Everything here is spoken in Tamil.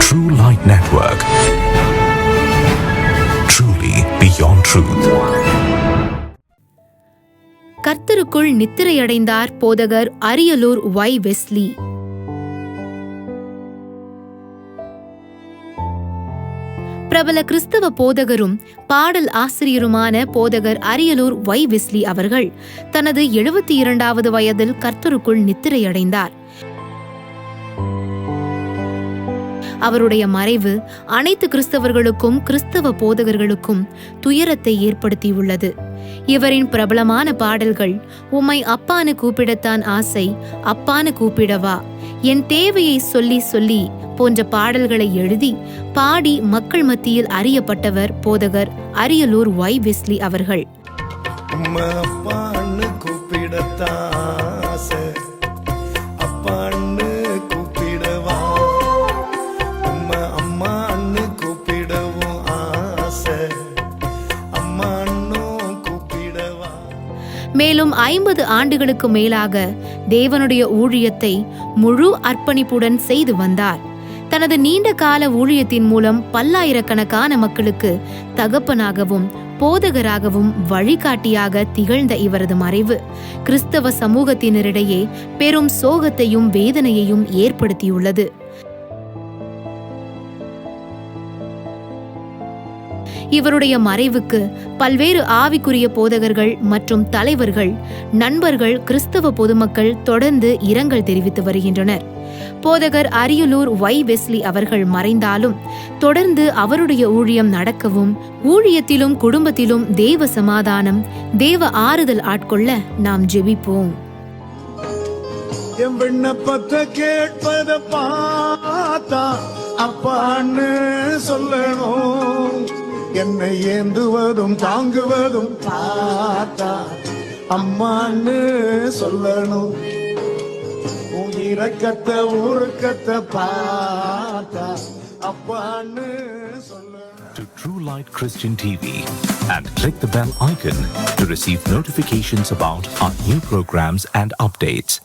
True Light Network. Truly beyond truth. கர்த்தருக்குள் நித்திரையடைந்தார் போதகர் அரியலூர் ஒய். வெஸ்லி. பிரபல கிறிஸ்தவ போதகரும் பாடல் ஆசிரியருமான போதகர் அரியலூர் ஒய். வெஸ்லி அவர்கள் தனது 72வது வயதில் கர்த்தருக்குள் நித்திரையடைந்தார். அவருடைய மறைவு அனைத்து கிறிஸ்தவர்களுக்கும் கிறிஸ்தவ போதகர்களுக்கும் துயரத்தை ஏற்படுத்தியுள்ளது. இவரின் பிரபலமான பாடல்கள் உம்மை அப்பான்னு கூப்பிடத்தான் ஆசை, அப்பான்னு கூப்பிடவா, என் தேவையை சொல்லி சொல்லி போன்ற பாடல்களை எழுதி பாடி மக்கள் மத்தியில் அறியப்பட்டவர் போதகர் அரியலூர் ஒய். வெஸ்லி அவர்கள். மேலும் 50 ஆண்டுகளுக்கு மேலாக தேவனுடைய ஊழியத்தை முழு அர்ப்பணிப்புடன் செய்து வந்தார். தனது நீண்ட கால ஊழியத்தின் மூலம் பல்லாயிரக்கணக்கான மக்களுக்கு தகப்பனாகவும் போதகராகவும் வழிகாட்டியாக திகழ்ந்த இவரது மறைவு கிறிஸ்தவ சமூகத்தினரிடையே பெரும் சோகத்தையும் வேதனையையும் ஏற்படுத்தியுள்ளது. இவருடைய மறைவுக்கு பல்வேறு ஆவிக்குரிய போதகர்கள் மற்றும் தலைவர்கள், நண்பர்கள், கிறிஸ்தவ பொதுமக்கள் தொடர்ந்து இரங்கல் தெரிவித்து வருகின்றனர். போதகர் அரியலூர் ஒய். வெஸ்லி அவர்கள் மறைந்தாலும் தொடர்ந்து அவருடைய ஊழியம் நடக்கவும், ஊழியத்திலும் குடும்பத்திலும் தேவ சமாதானம், தேவ ஆறுதல் ஆட்கொள்ள நாம் ஜெபிப்போம். விண்ணப்பத்தை கேட்பத பார்த்தா அப்பான்னு சொல்லணும், என்னை ஏந்துவதும் தாங்குவதும் பார்த்தா அம்மான்னு சொல்லணும், இரக்கத்தை ஊருக்கத்தை பார்த்தா அப்பான்னு சொல்லணும். To True Light Christian TV and click the bell icon to receive notifications about our new programs and updates.